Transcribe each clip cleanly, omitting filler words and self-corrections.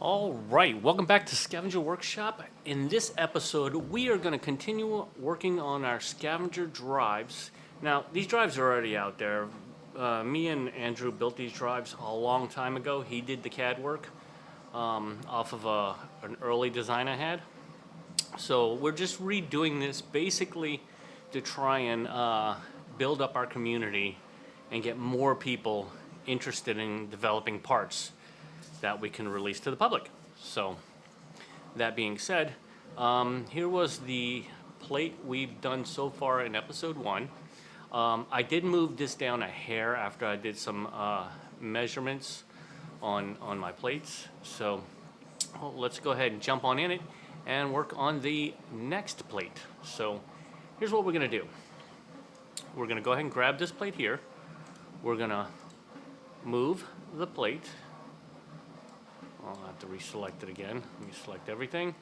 All right, welcome back to Scavenger Workshop. In this episode, we are going to continue working on our Scavenger drives. Now, these drives are already out there. Me and Andrew built these drives a long time ago. He did the CAD work off of an early design I had. So we're just redoing this basically to try and build up our community and get more people interested in developing parts that we can release to the public. So that being said, here was the plate we've done so far in episode 1. I did move this down a hair after I did some measurements on my plates. So let's go ahead and jump on in it and work on the next plate. So here's what we're gonna do. We're gonna go ahead and grab this plate here. We're gonna move the plate. I'll have to reselect it again. Let me select everything.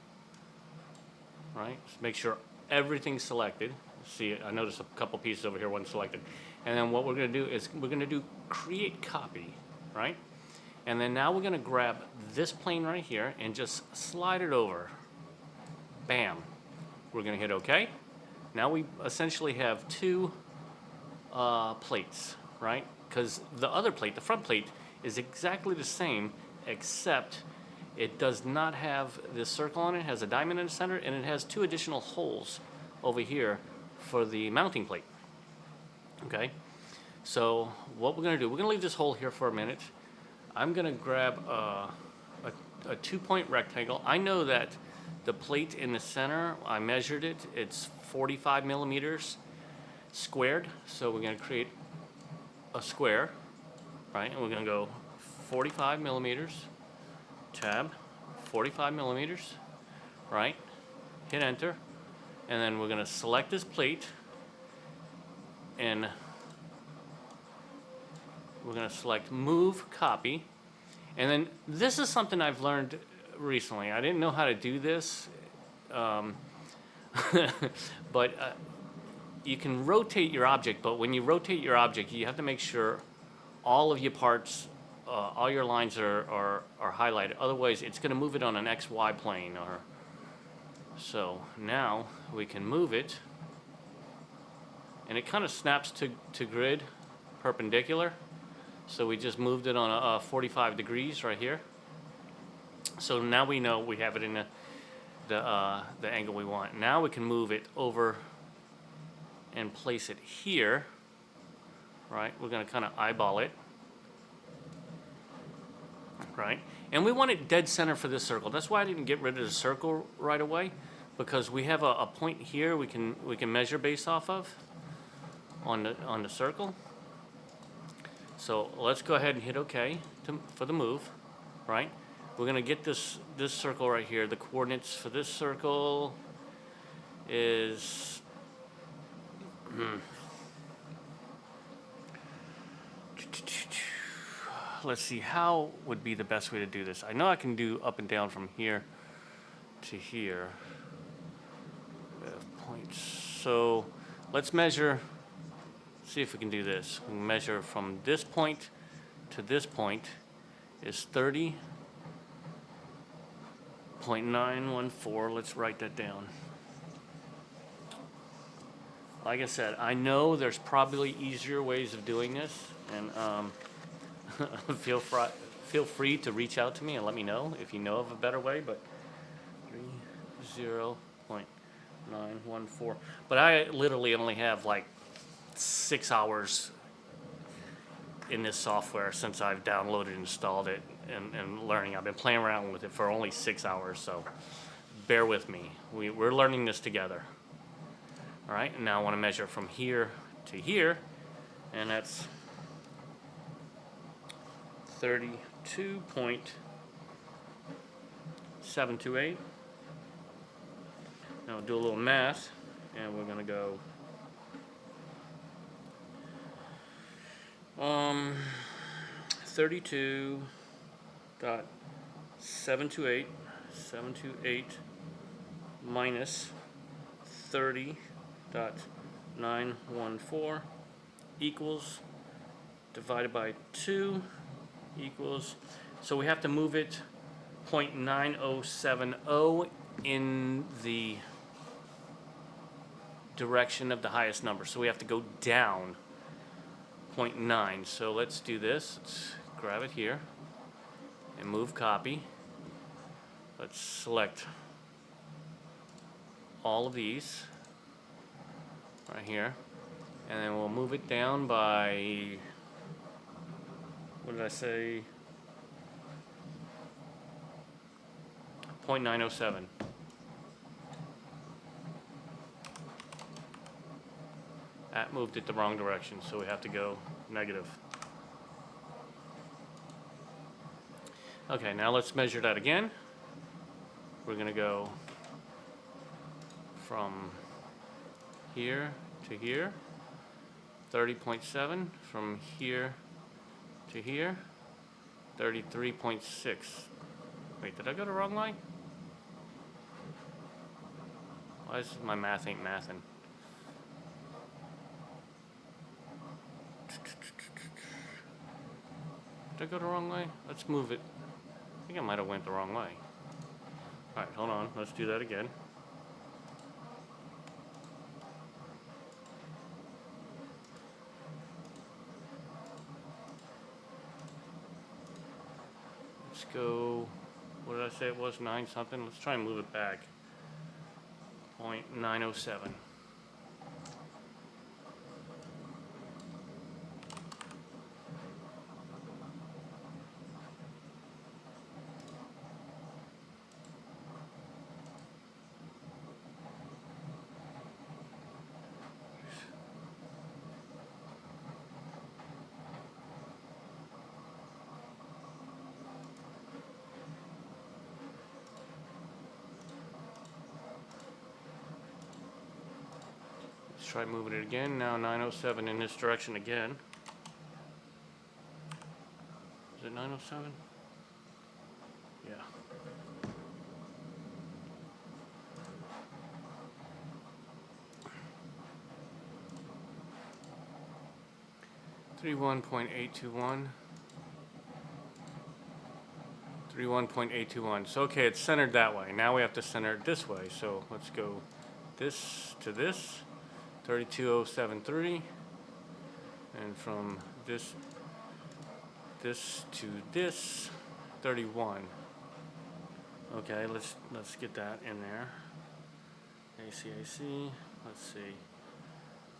Right, just make sure everything's selected. See, I noticed a couple pieces over here wasn't selected. And then what we're gonna do is we're gonna do create copy, right? And then now we're gonna grab this plane right here and just slide it over. Bam. We're gonna hit OK. Now we essentially have two plates, right? Because the other plate, the front plate, is exactly the same, except it does not have this circle on it. It has a diamond in the center, and it has two additional holes over here for the mounting plate. Okay, so what we're gonna do, we're gonna leave this hole here for a minute. I'm gonna grab a 2-point rectangle. I know that the plate in the center, I measured it, it's 45 millimeters squared. So we're gonna create a square, right? And we're gonna go 45 millimeters, tab, 45 millimeters, right? Hit enter, and then we're gonna select this plate, and we're gonna select move copy. And then this is something I've learned recently. I didn't know how to do this, but you can rotate your object, but when you rotate your object, you have to make sure all of your parts, all your lines are highlighted. Otherwise, it's going to move it on an XY plane. So now we can move it, and it kind of snaps to grid perpendicular. So we just moved it on 45 degrees right here. So now we know we have it in the angle we want. Now we can move it over and place it here, right? We're going to kind of eyeball it, right? And we want it dead center for this circle. That's why I didn't get rid of the circle right away, because we have a point here we can measure based off of on the circle. So let's go ahead and hit OK for the move, right? We're going to get this circle right here. The coordinates for this circle is let's see, how would be the best way to do this? I know I can do up and down from here to here. We have points. So let's measure, see if we can do this. We can measure from this point to this point is 30.914. Let's write that down. Like I said, I know there's probably easier ways of doing this, and feel free to reach out to me and let me know if you know of a better way, but 30.914. But I literally only have like 6 hours in this software since I've downloaded and installed it and learning. I've been playing around with it for only 6 hours, so bear with me. We're learning this together. All right, and now I want to measure from here to here, and that's 32.728. Now we'll do a little math, and we're going to go 32.728 minus 30.914 equals, divided by 2 equals, so we have to move it .9070 in the direction of the highest number. So we have to go down 0.9. So let's do this. Let's grab it here and move copy. Let's select all of these right here. And then we'll move it down by, what did I say? 0.907. That moved it the wrong direction, so we have to go negative. Okay, now let's measure that again. We're gonna go from here to here, 30.7, from here to here, 33.6. Wait, did I go the wrong way? Why is my math ain't mathing? Did I go the wrong way? Let's move it. I think I might have went the wrong way. Alright, hold on. Let's do that again. Let's go, what did I say it was? 9 something? Let's try and move it back. 0.907. Let's try moving it again. Now 907 in this direction again. Is it 907? Yeah. .821. 31.821. So okay, it's centered that way. Now we have to center it this way. So let's go this to this, 32073, and from this to this, 31. Okay, let's get that in there. ACAC. Let's see,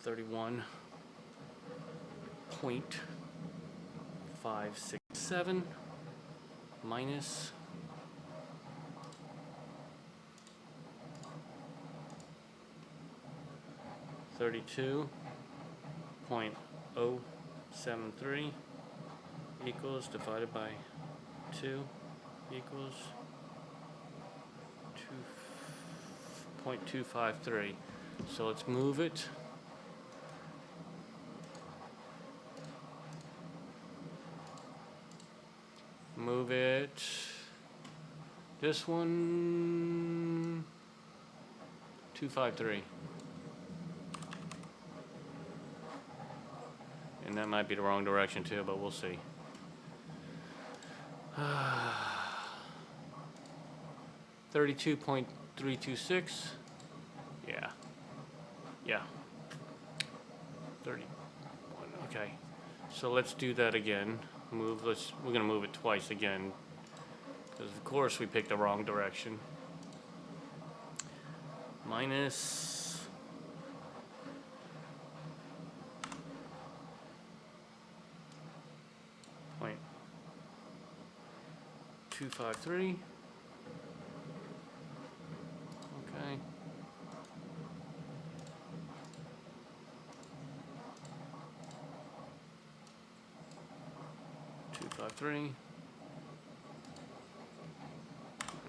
31.567 minus 32.073 equals divided by 2 equals 2.253. So let's move it. Move it. This one, 253. And that might be the wrong direction too, but we'll see. 32.326. Yeah. Yeah. 31. Okay. So let's do that again. We're gonna move it twice again, because of course we picked the wrong direction. Minus 0.253. Okay. .253.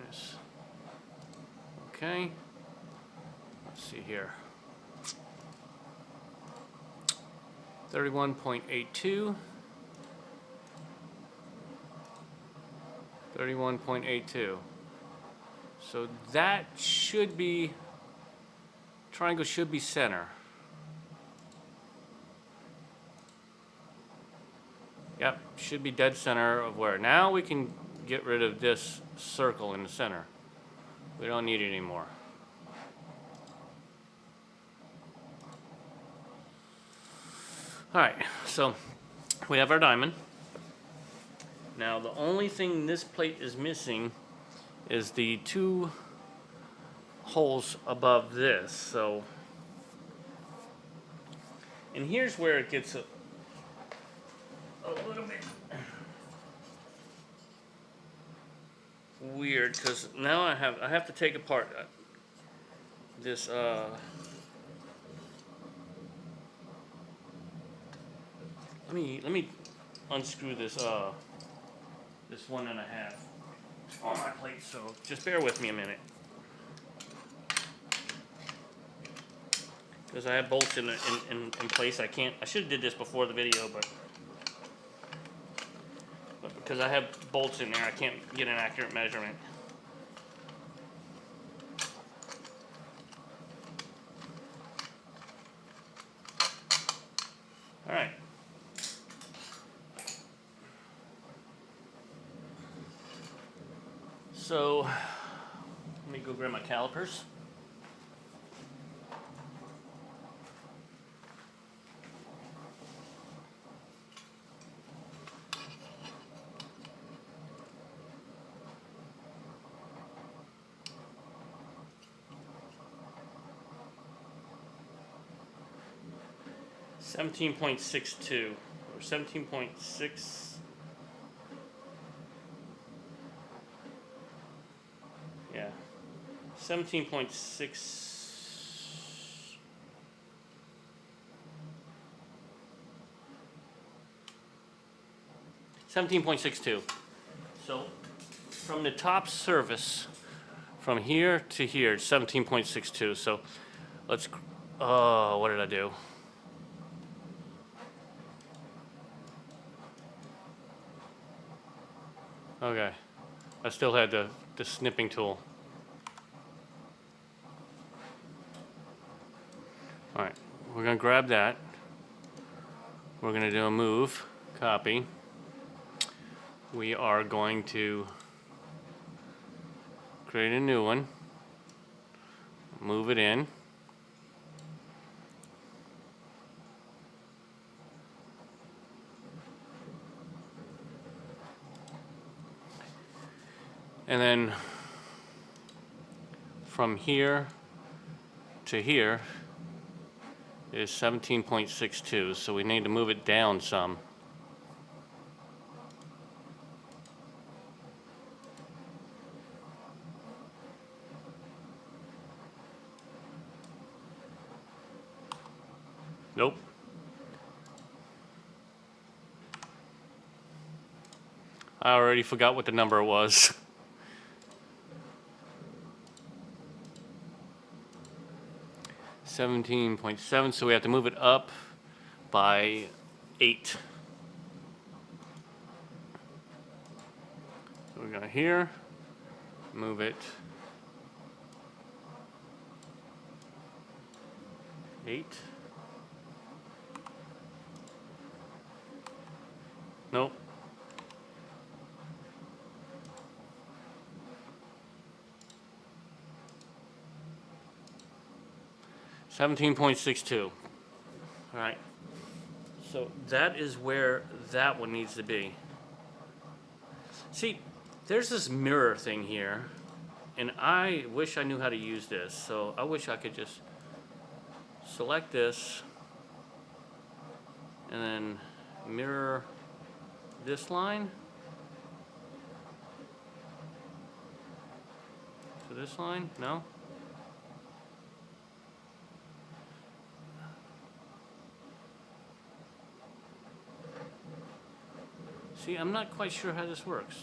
Yes. Okay. Let's see here. 31.82. 31.82. So that should be, triangle should be center. Yep, should be dead center of where. Now we can get rid of this circle in the center. We don't need it anymore. Alright, so we have our diamond. Now the only thing this plate is missing is the 2 holes above this. So, and here's where it gets a little bit weird, because now I have to take apart this let me unscrew this this 1.5 on my plate, so just bear with me a minute, because I have bolts in place. I should have did this before the video, but because I have bolts in there, I can't get an accurate measurement. All right. So, let me go grab my calipers. $17.62 or 17.6. Yeah, 17.6. $17.62. So from the top surface, from here to here, it's 17.62. So let's. Oh, what did I do? Okay, I still had the snipping tool. All right, we're gonna grab that. We're gonna do a move, copy. We are going to create a new one, move it in. And then from here to here is 17.62, so we need to move it down some. Nope. I already forgot what the number was. $17.7, so we have to move it up by 8. So we're going here, move it 8. Nope. $17.62. All right. So that is where that one needs to be. See, there's this mirror thing here, and I wish I knew how to use this. So I wish I could just select this and then mirror this line to this line. No? See, I'm not quite sure how this works.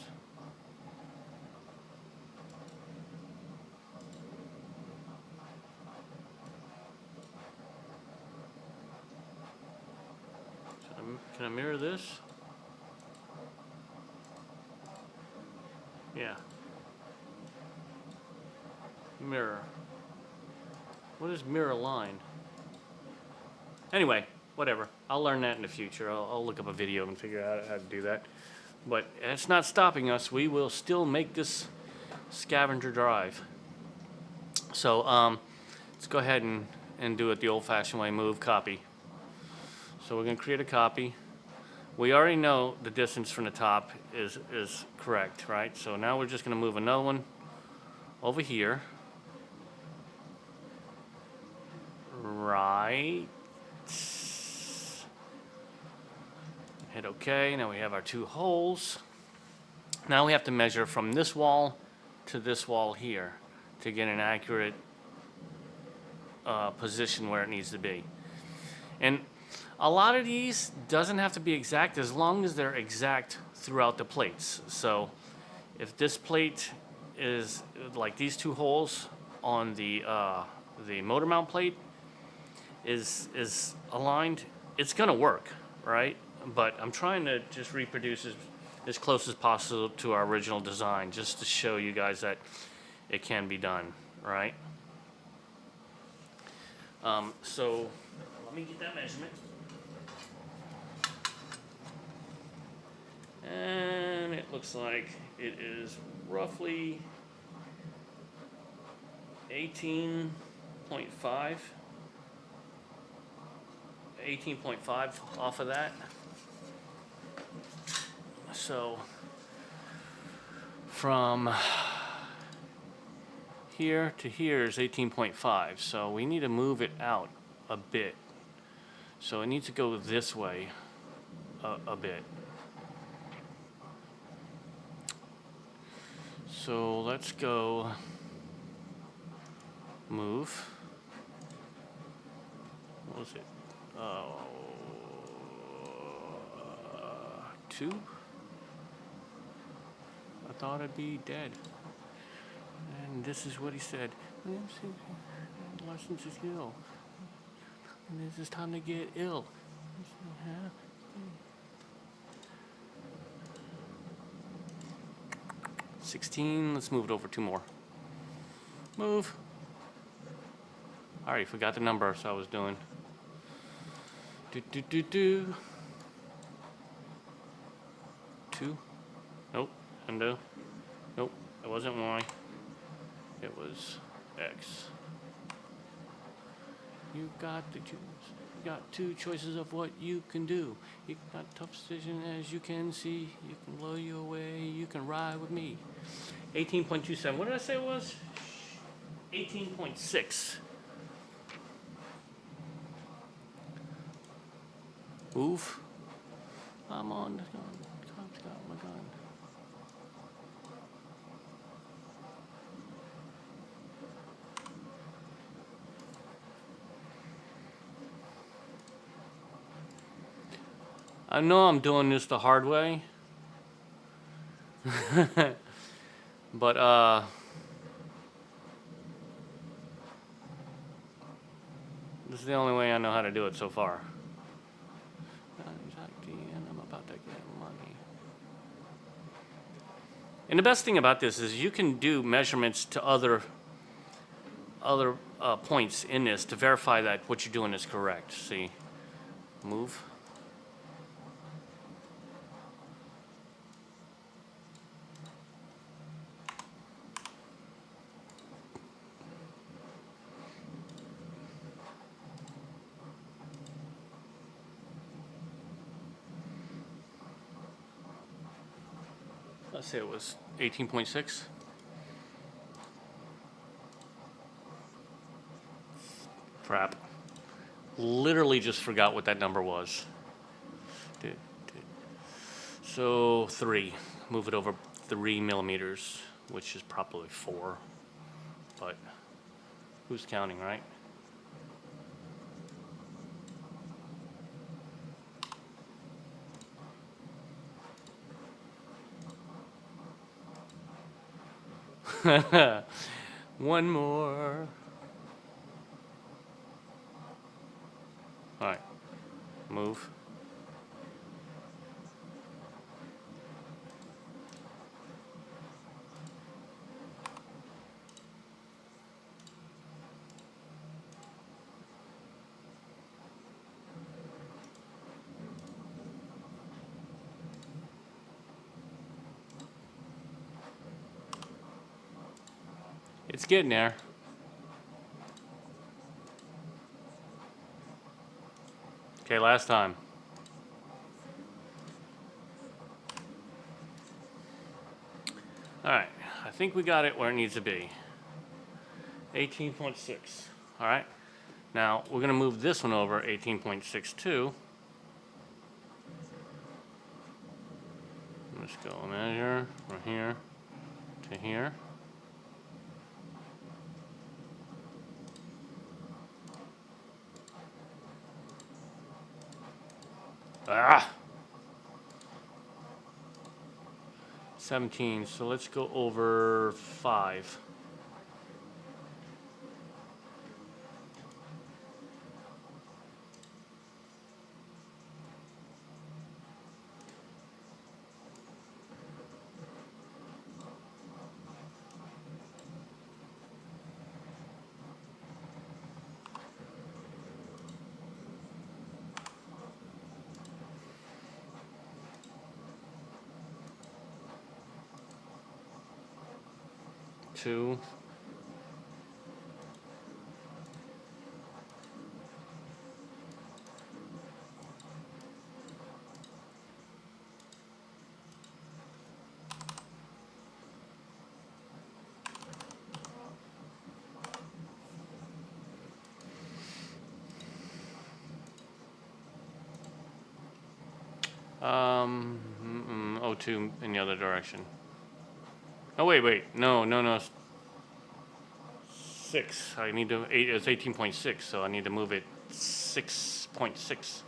Can I mirror this? Yeah. Mirror. What is mirror line? Anyway, whatever. I'll learn that in the future. I'll look up a video and figure out how to do that. But it's not stopping us. We will still make this scavenger drive. So let's go ahead and do it the old-fashioned way. Move, copy. So we're going to create a copy. We already know the distance from the top is correct, right? So now we're just going to move another one over here. Right. Hit OK. Now we have our two holes. Now we have to measure from this wall to this wall here to get an accurate position where it needs to be. And a lot of these doesn't have to be exact as long as they're exact throughout the plates. So if this plate is like these two holes on the motor mount plate is aligned, it's gonna work, right? But I'm trying to just reproduce as close as possible to our original design, just to show you guys that it can be done, right? So let me get that measurement. And it looks like it is roughly 18.5 off of that. So from here to here is 18.5. So we need to move it out a bit. So it needs to go this way a bit. So let's go move. What was it? 2? I thought I'd be dead. And this is what he said. Lessons is ill. And this is time to get ill. 16. Let's move it over 2 more. Move. I already forgot the number, so I was doing. Do. 2. Nope. Undo. Nope. It wasn't Y. It was X. You've got to choose. You got 2 choices of what you can do. You got a tough decision, as you can see. You can blow you away. You can ride with me. 18.27. What did I say it was? 18.6. Move. I'm on the gun. Cop's got my gun. I know I'm doing this the hard way. But this is the only way I know how to do it so far. And I'm about to get money. And the best thing about this is you can do measurements to other points in this to verify that what you're doing is correct. See, move. Let's say it was 18.6. Crap. Literally just forgot what that number was. So 3. Move it over 3 millimeters, which is probably 4. But who's counting, right? One more. All right, move. It's getting there. Okay, last time. All right, I think we got it where it needs to be. 18.6. All right. Now we're gonna move this one over 18.62. Let's go measure from here to here. Ah! 17, so let's go over 5. Two. O2 in the other direction. Oh wait, no. 6. I need to. It's 18.6, so I need to move it 6.6.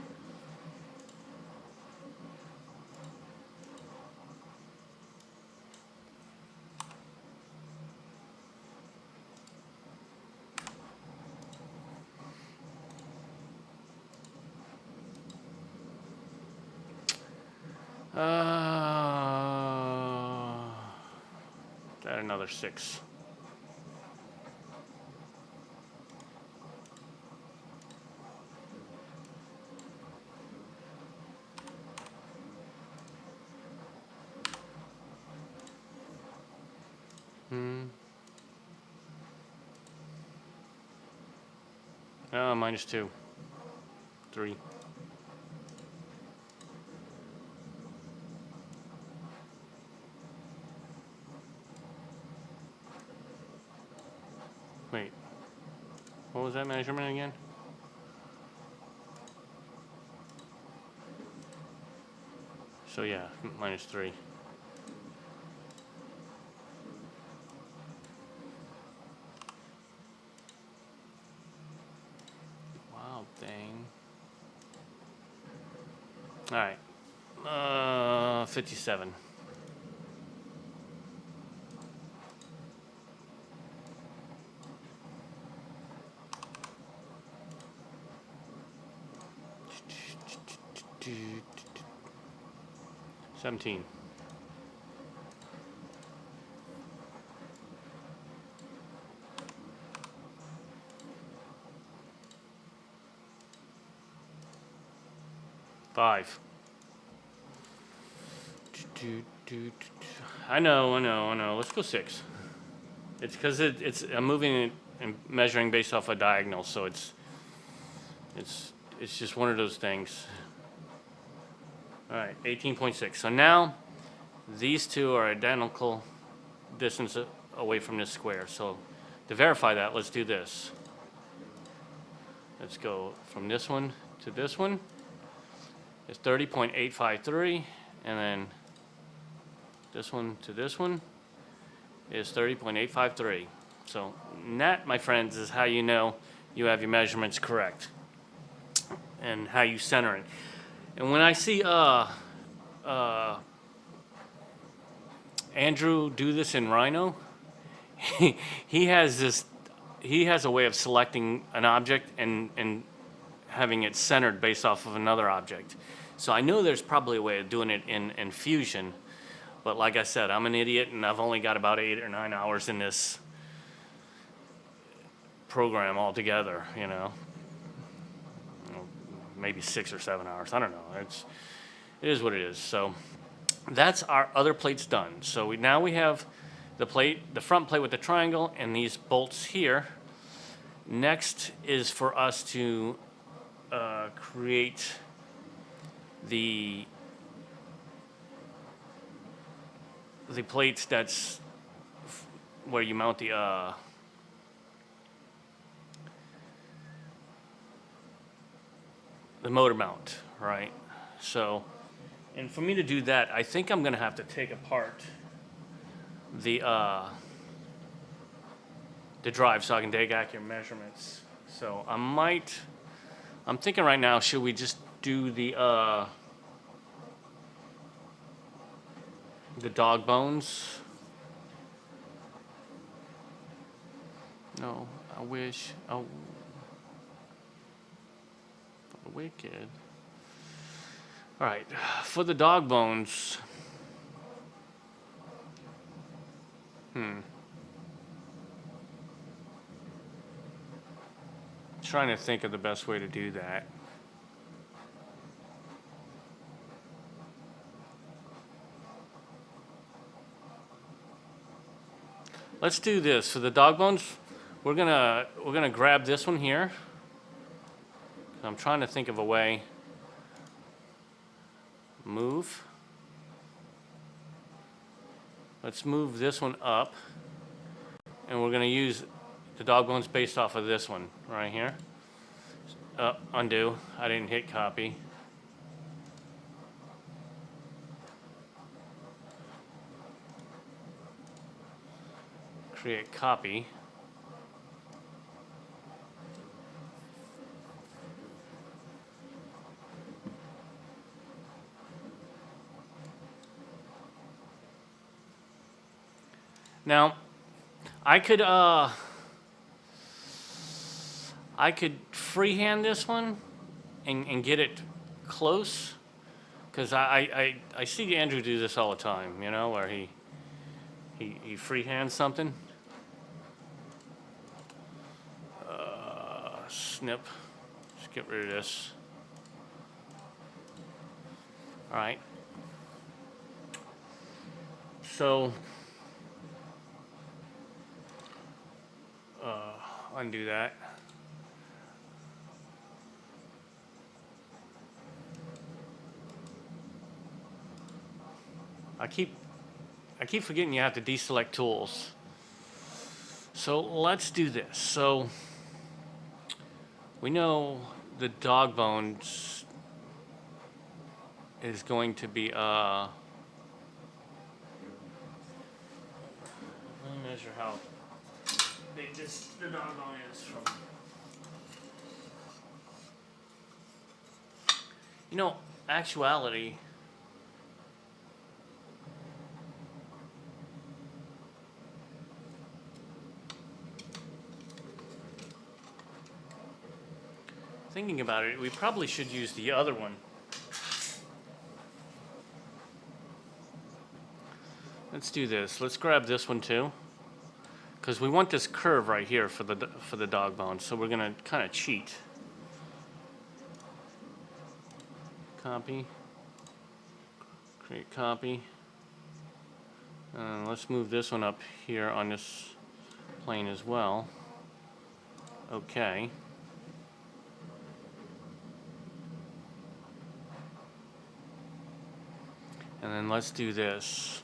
Add another 6. -2. 3. Wait. What was that measurement again? So yeah, -3. Wow, dang. All right. 57. $17. 5. I know. Let's go 6. It's because I'm moving it and measuring based off a diagonal, so it's just one of those things. All right, 18.6. So now these two are identical distance away from this square. So to verify that, let's do this. Let's go from this one to this one. It's 30.853, and then this one to this one is 30.853. So that, my friends, is how you know you have your measurements correct and how you center it. And when I see Andrew do this in Rhino, he has a way of selecting an object and having it centered based off of another object. So I know there's probably a way of doing it in Fusion, but like I said, I'm an idiot and I've only got about 8 or 9 hours in this program altogether, maybe 6 or 7 hours. I don't know. It is what it is. So that's our other plates done. So now we have the front plate with the triangle, and these bolts here. Next is for us to create the plates that's where you mount the motor mount, right? So, and for me to do that, I think I'm gonna have to take apart the drive so I can take accurate measurements. So I'm thinking right now, should we just do the dog bones? No, I wish. Oh, wicked. All right, for the dog bones. Trying to think of the best way to do that. Let's do this. For the dog bones, we're gonna grab this one here. I'm trying to think of a way. Move. Let's move this one up, and we're gonna use the dog bones based off of this one right here. Undo. I didn't hit copy. Create copy. Now, I could freehand this one and get it close, because I see Andrew do this all the time, you know, where he freehands something. Snip. Let's get rid of this. All right. So, undo that. I keep forgetting you have to deselect tools. So let's do this. So we know the dog bones is going to be let me measure how big the dog bone is from. You know, actuality. Thinking about it, we probably should use the other one. Let's do this. Let's grab this one too, because we want this curve right here for the dog bone. So we're gonna kind of cheat. Copy. Create copy. Let's move this one up here on this plane as well. Okay. And then let's do this.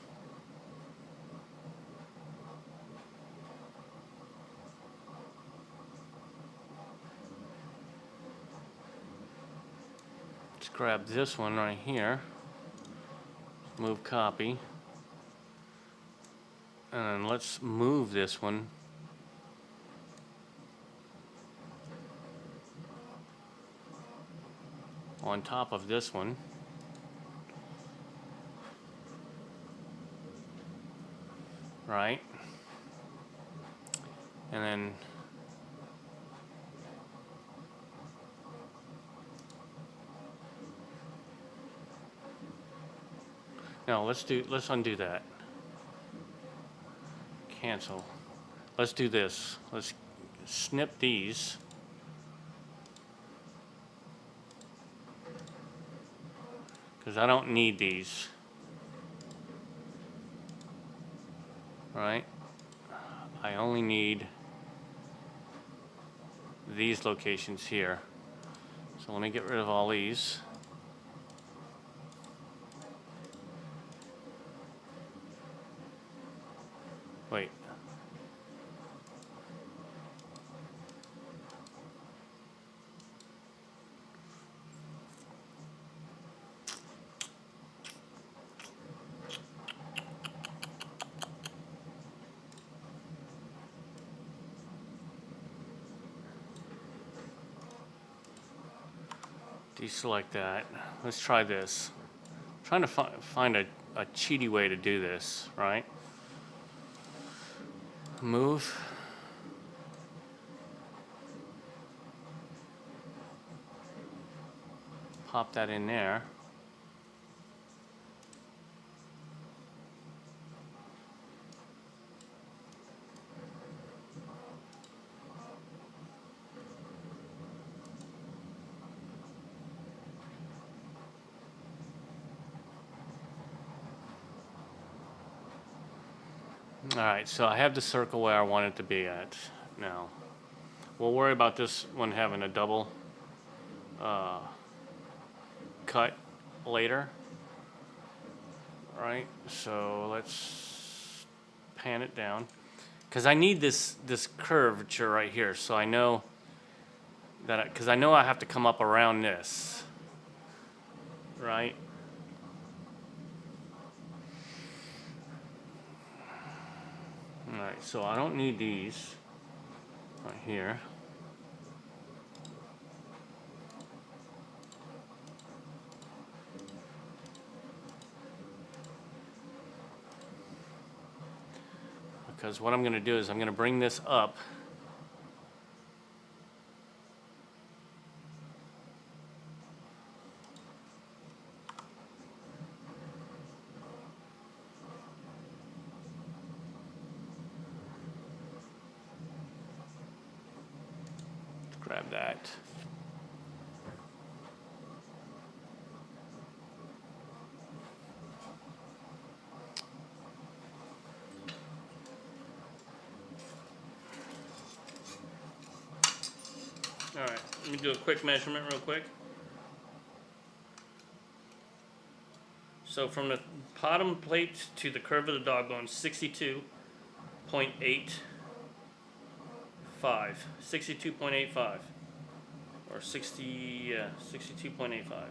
Let's grab this one right here. Move copy. And then let's move this one on top of this one. Right? And then no, let's undo that. Cancel. Let's do this. Let's snip these. Because I don't need these. right? I only need these locations here. So let me get rid of all these. Wait. Deselect that. Let's try this. I'm trying to find a cheaty way to do this, right? Move. Pop that in there. All right, so I have the circle where I want it to be at now. We'll worry about this one having a double cut later. All right, so let's pan it down. Because I need this curvature right here, so I know that, because I know I have to come up around this, right? All right, so I don't need these right here. Because what I'm going to do is I'm going to bring this up. Grab that. All right, let me do a quick measurement real quick. So from the bottom plate to the curve of the dog bone, 62.85. 62.85. Or 62.85.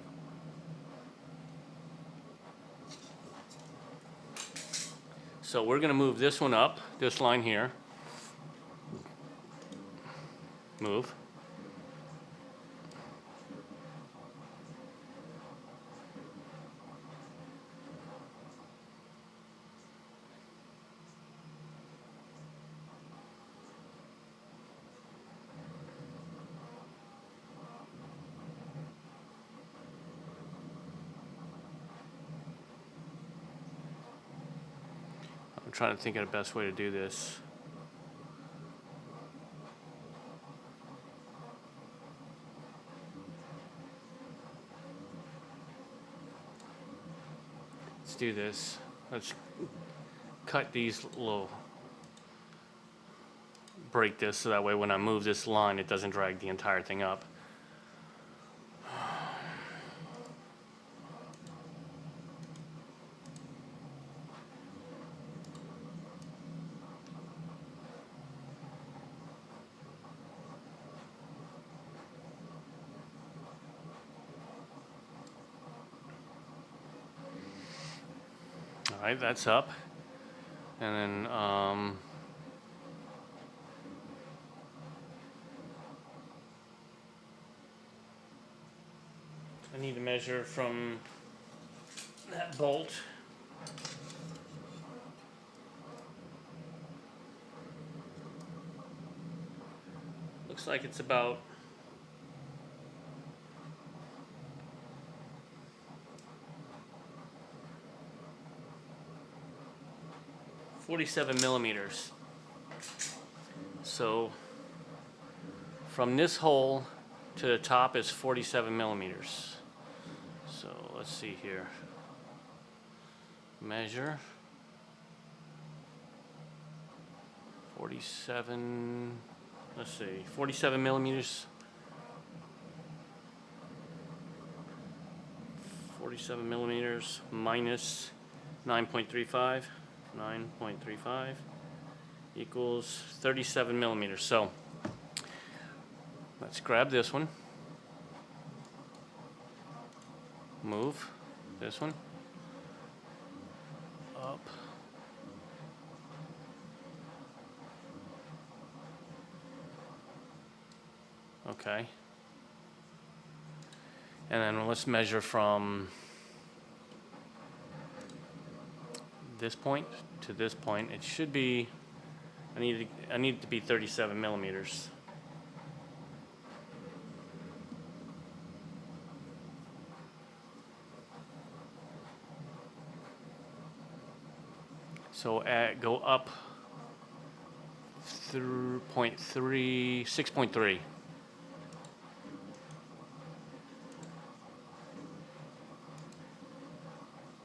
So we're going to move this one up, this line here. Move. I'm trying to think of the best way to do this. Let's do this. Let's cut these little, break this so that way when I move this line it doesn't drag the entire thing up. All right, that's up. And then I need to measure from that bolt. Looks like it's about 47 millimeters. So from this hole to the top is 47 millimeters. So let's see here. Measure. 47, let's see, 47 millimeters. 47 millimeters minus 9.35. 9.35 equals 37 millimeters. So let's grab this one. Move this one up. Okay. And then let's measure from this point to this point. It should be, I need it to be 37 millimeters. So go up through 0.3, 6.3.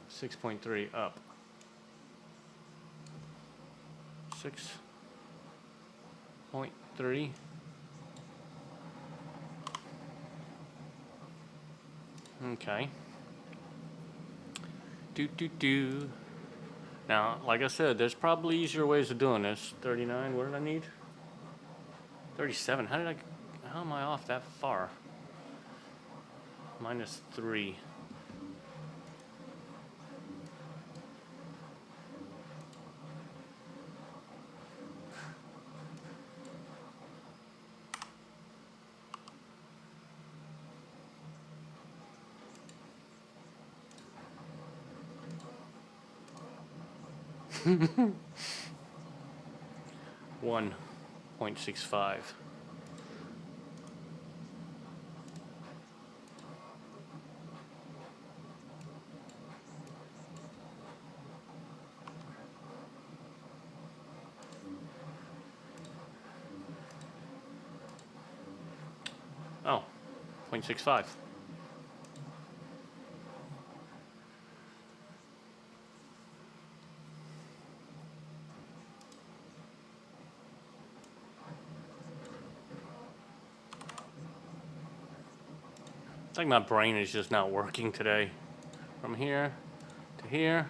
6.3 up. 6.3. Okay. Do. Now, like I said, there's probably easier ways of doing this. 39, what did I need? 37, how am I off that far? Minus 3. One 0.65. Oh, 0.65. It's like my brain is just not working today. From here to here,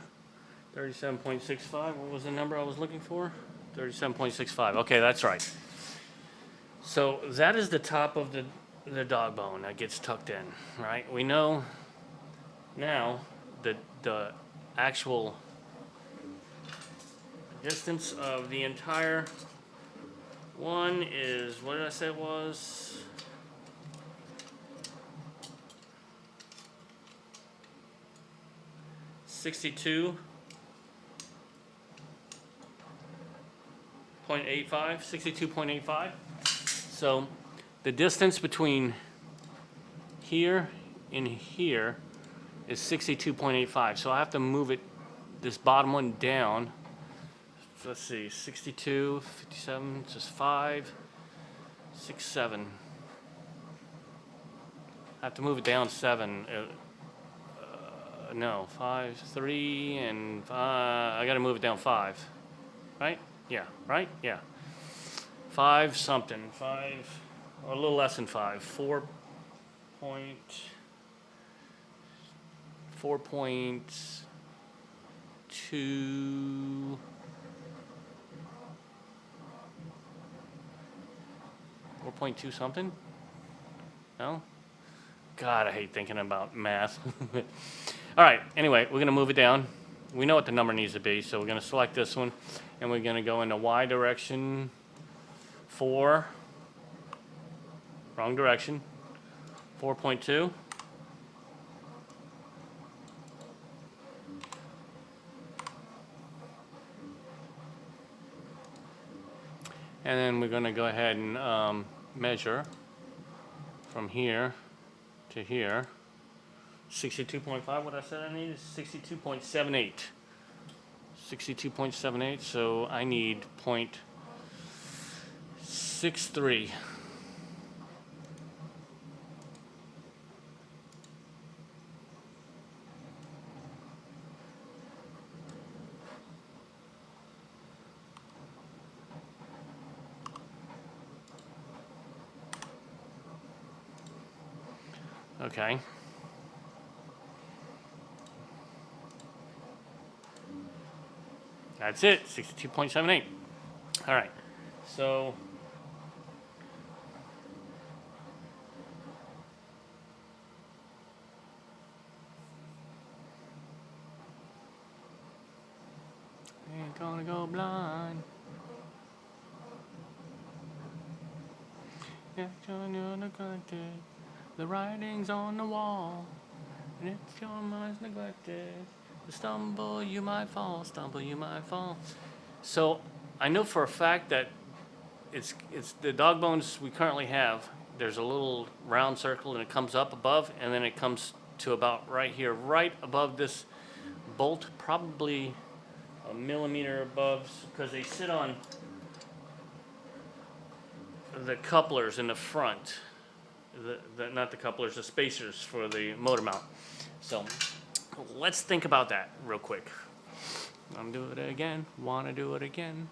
37.65. What was the number I was looking for? 37.65. Okay, that's right. So that is the top of the dog bone that gets tucked in, right? We know now that the actual distance of the entire one is, what did I say it was? .85. 62.85. So the distance between here and here is 62.85. So I have to move it, this bottom one, down. So let's see, 62, 57, just 5, 6, 7. I have to move it down 7. No, 5, 3, and 5. I got to move it down 5. Right? Yeah, right? Yeah. 5 something. 5, or a little less than 5. 4.2. 4.2 something? No? God, I hate thinking about math. All right, anyway, we're going to move it down. We know what the number needs to be, so we're going to select this one, and we're going to go in the Y direction, 4, wrong direction, 4.2. And then we're going to go ahead and measure from here to here. 62.5, what I said I need is 62.78. 62.78, so I need 0.63. Okay. That's it, 62.78. All right. So ain't gonna go blind. Yeah, the writing's on the wall, and if your mind's neglected, stumble you might fall, stumble you might fall. So I know for a fact that it's the dog bones we currently have. There's a little round circle, and it comes up above, and then it comes to about right here, right above this bolt, probably a millimeter above, because they sit on the couplers in the front. Not the couplers, the spacers for the motor mount. So let's think about that real quick. I'm doing it again. Want to do it again.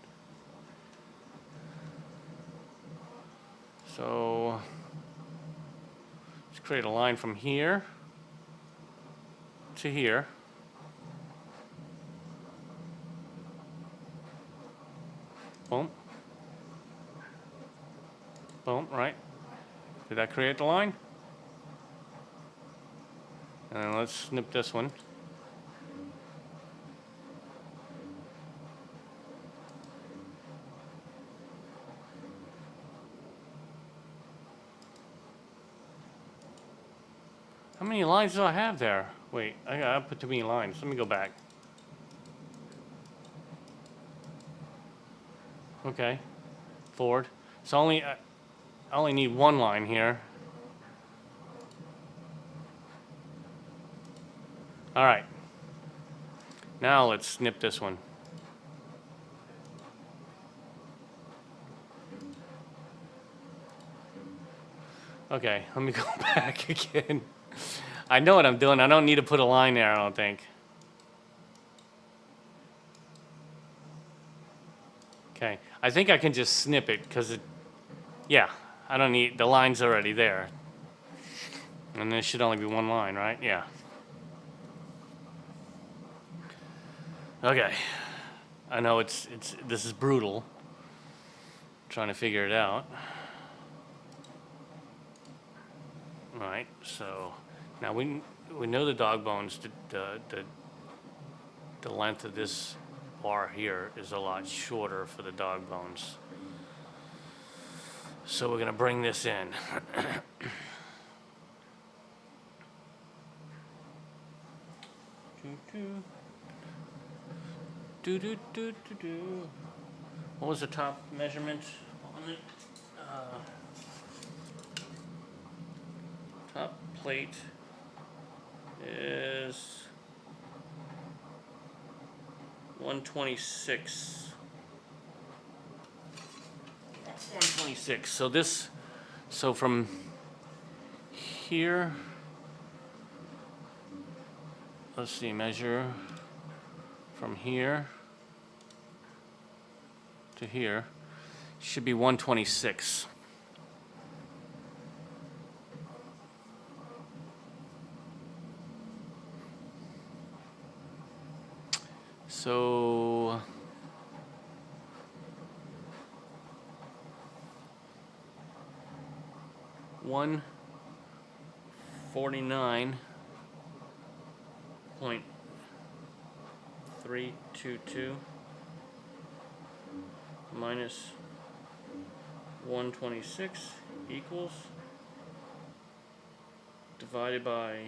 So let's create a line from here to here. Boom. Boom, right. Did that create the line? And then let's snip this one. How many lines do I have there? Wait, I put too many lines. Let me go back. Okay, forward. So I only need one line here. All right. Now let's snip this one. Okay, let me go back again. I know what I'm doing. I don't need to put a line there, I don't think. Okay, I think I can just snip it because yeah, I don't need, the line's already there. And there should only be one line, right? Yeah. Okay. I know this is brutal. Trying to figure it out. All right, so now we know the dog bones, the length of this bar here is a lot shorter for the dog bones. So we're gonna bring this in. What was the top measurement on it? Top plate is 126. 126. So from here, let's see, measure from here to here, should be 126. So $149.322 minus 126 equals divided by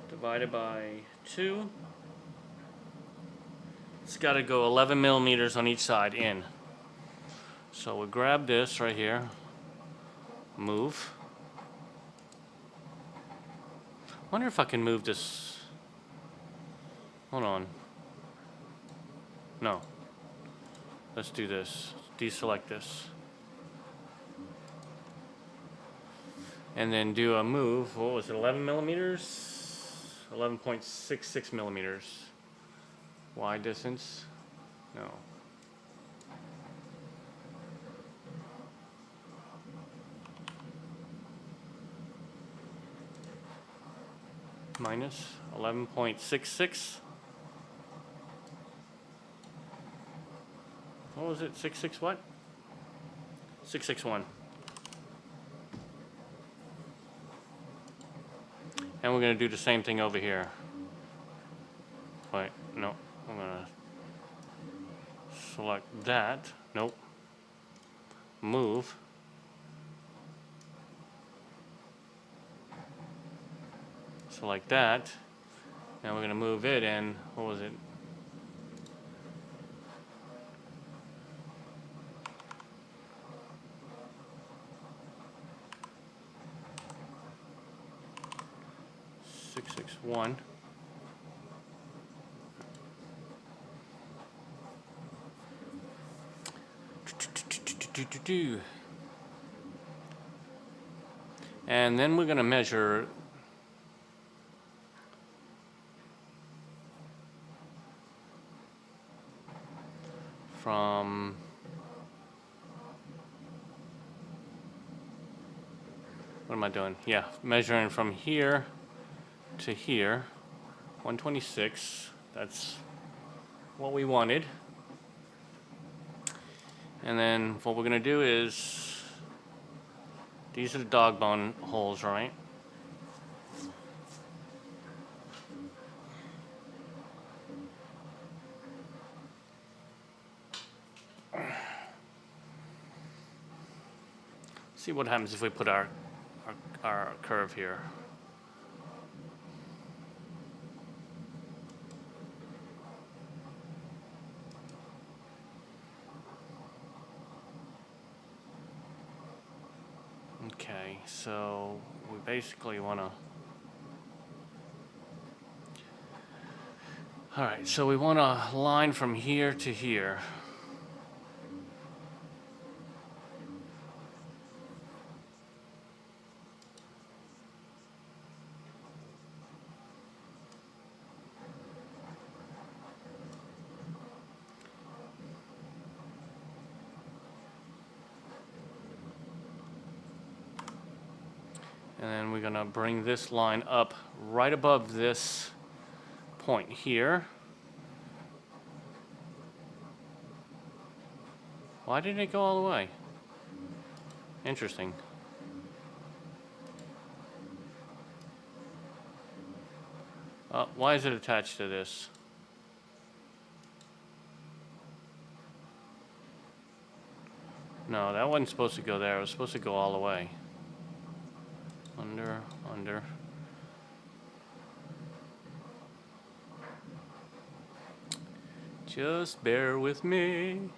divided by 2. It's got to go 11 millimeters on each side in. So we'll grab this right here, move. Wonder if I can move this. Hold on. No. Let's do this. Deselect this. And then do a move. What was it, 11 millimeters? 11.66 millimeters. Y distance? No. minus 11.66. What was it? 66 what? 661. And we're going to do the same thing over here. Wait, no. I'm going to select that. Nope. Move. Select that. Now we're going to move it in. What was it? Six, 1. And then we're going to measure from what am I doing? Yeah, measuring from here to here, 126. That's what we wanted. And then what we're going to do is, these are the dog bone holes, right? See what happens if we put our curve here. Okay, so we basically want to... All right, so we want a line from here to here. And then we're gonna bring this line up right above this point here. Why didn't it go all the way? Interesting. Why is it attached to this? No, that wasn't supposed to go there. It was supposed to go all the way. Under, under. Just bear with me.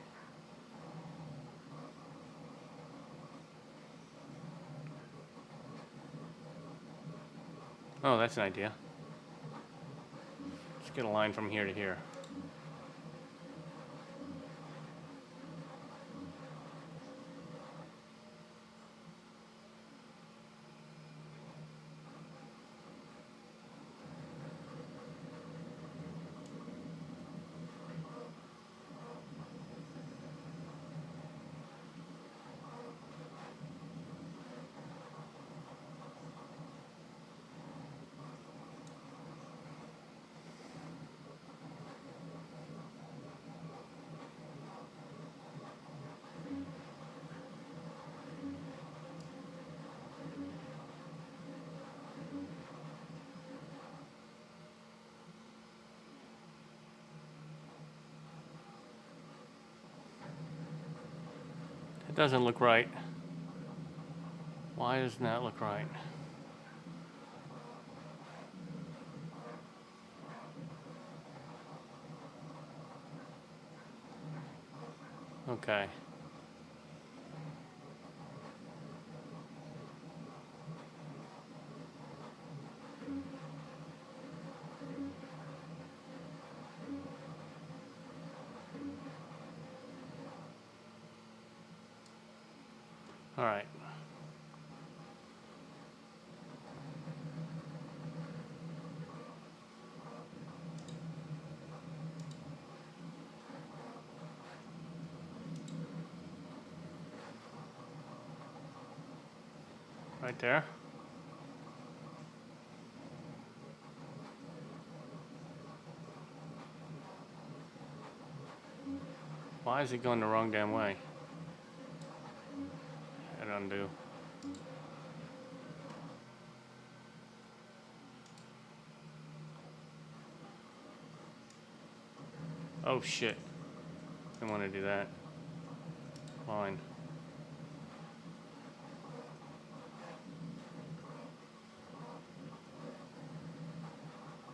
Oh, that's an idea. Let's get a line from here to here. It doesn't look right. Why doesn't that look right? Okay. All right. Right there. Why is it going the wrong damn way? Hit undo. Oh shit. Didn't want to do that. Fine.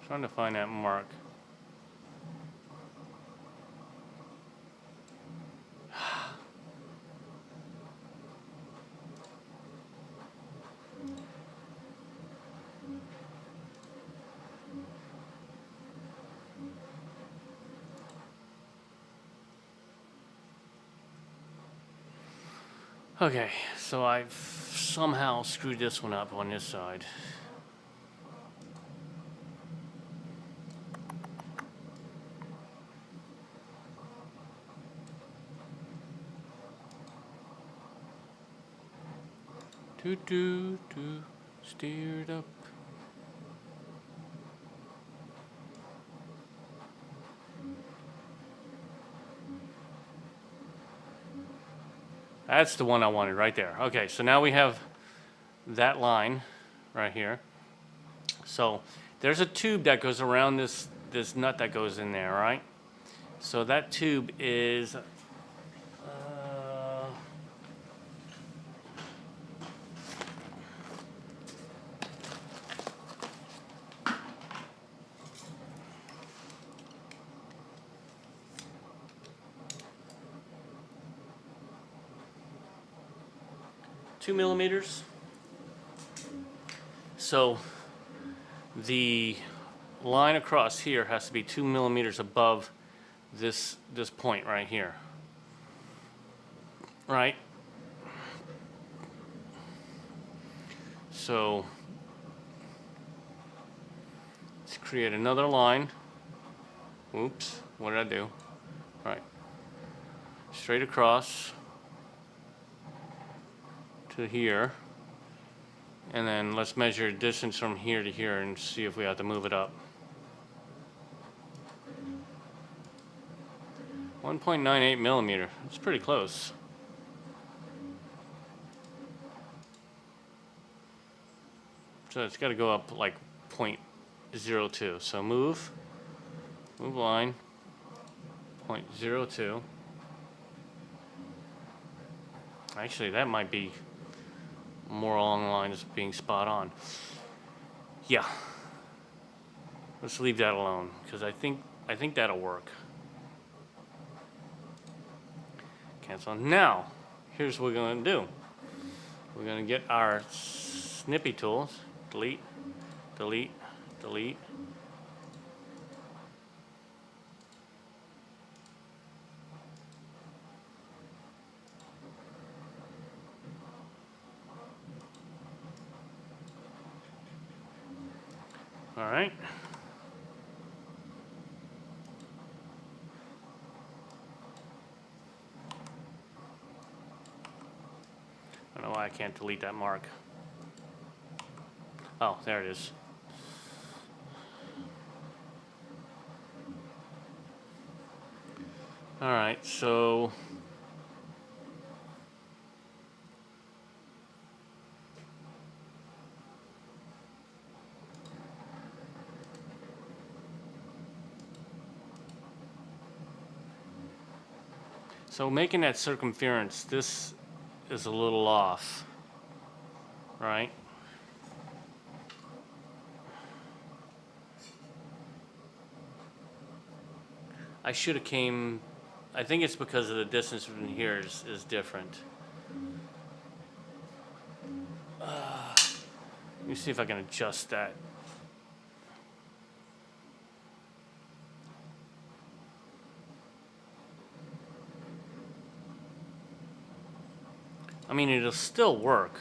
Trying to find that mark. Okay, so I've somehow screwed this one up on this side. Steered up. That's the one I wanted right there. Okay, so now we have that line right here. So there's a tube that goes around this nut that goes in there, right? So that tube is 2 millimeters. So the line across here has to be 2 millimeters above this point right here. Right? So let's create another line. Oops, what did I do? Right. Straight across to here. And then let's measure distance from here to here and see if we have to move it up. 1.98 millimeter. It's pretty close. So it's got to go up like 0.02. So move line, 0.02. Actually, that might be more along the lines of being spot on. Yeah. Let's leave that alone because I think that'll work. Cancel. Now, here's what we're going to do. We're going to get our snippy tools. Delete, delete, delete. All right. I don't know why I can't delete that mark. Oh, there it is. All right, so making that circumference, this is a little off, right? I should have came, I think it's because of the distance from here is different. Let me see if I can adjust that. I mean, it'll still work.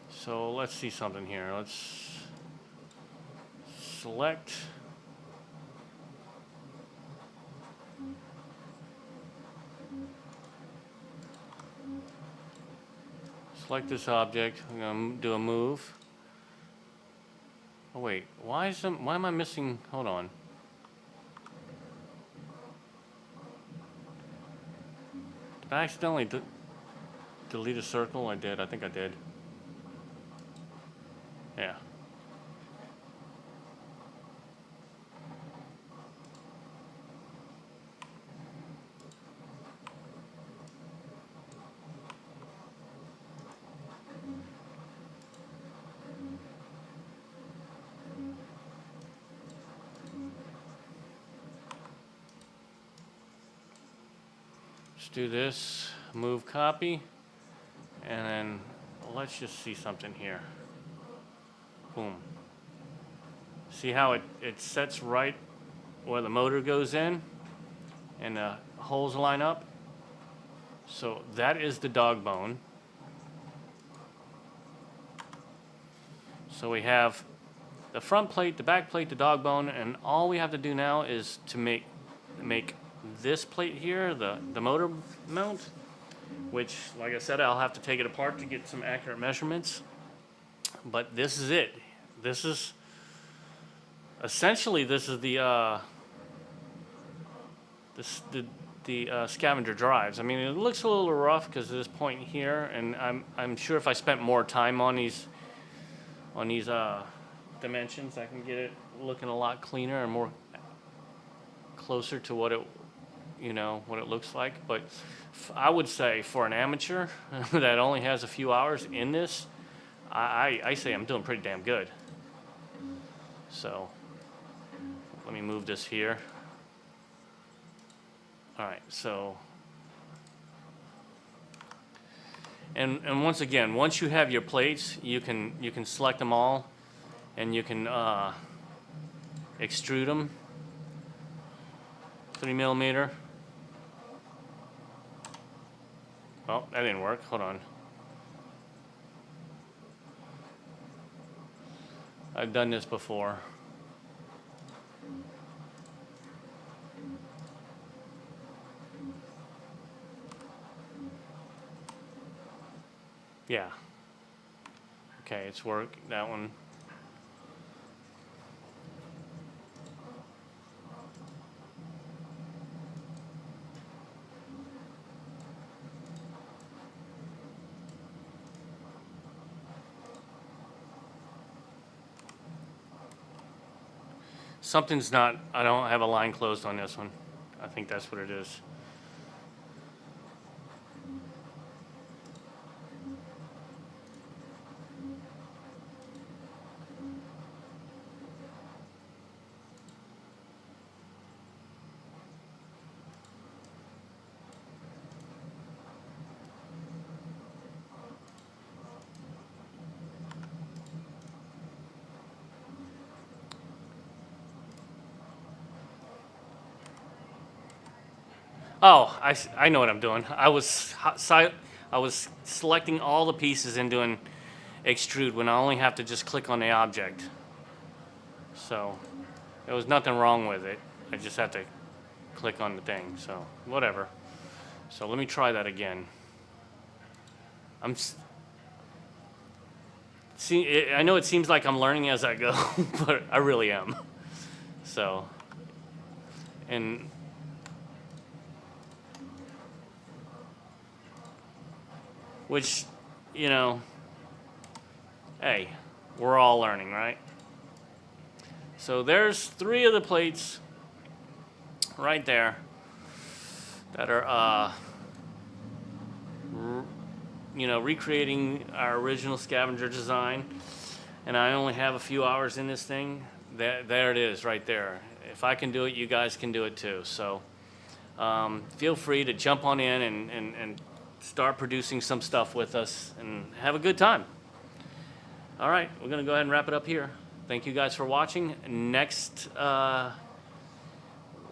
So let's see something here. Let's select. Select this object. I'm going to do a move. Oh wait, why am I missing? Hold on. Did I accidentally delete a circle? I did. I think I did. Yeah. Let's do this. Move copy. And then let's just see something here. Boom. See how it sets right where the motor goes in and the holes line up? So that is the dog bone. So we have the front plate, the back plate, the dog bone, and all we have to do now is to make this plate here, the motor mount, which, like I said, I'll have to take it apart to get some accurate measurements. But this is it. This is essentially this is the Scavenger drives. I mean, it looks a little rough because of this point here, and I'm sure if I spent more time on these dimensions, I can get it looking a lot cleaner and more closer to what it looks like. But I would say for an amateur that only has a few hours in this, I say I'm doing pretty damn good. So let me move this here. All right, so and once again, once you have your plates, you can select them all, and you can extrude them 3 millimeter. Oh, that didn't work. Hold on. I've done this before. Yeah. Okay, it's worked. That one. Something's not, I don't have a line closed on this one. I think that's what it is. Oh, I know what I'm doing. I was selecting all the pieces and doing extrude when I only have to just click on the object. So there was nothing wrong with it. I just have to click on the thing. So whatever. So let me try that again. I know it seems like I'm learning as I go, but I really am. So, and which, hey, we're all learning, right? So there's 3 of the plates right there that are, recreating our original Scavenger design. And I only have a few hours in this thing. There it is right there. If I can do it, you guys can do it too. So feel free to jump on in and start producing some stuff with us and have a good time. All right, we're going to go ahead and wrap it up here. Thank you guys for watching. Next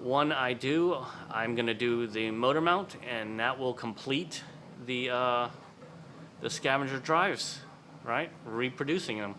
one I'm going to do the motor mount, and that will complete the Scavenger drives, right? Reproducing them.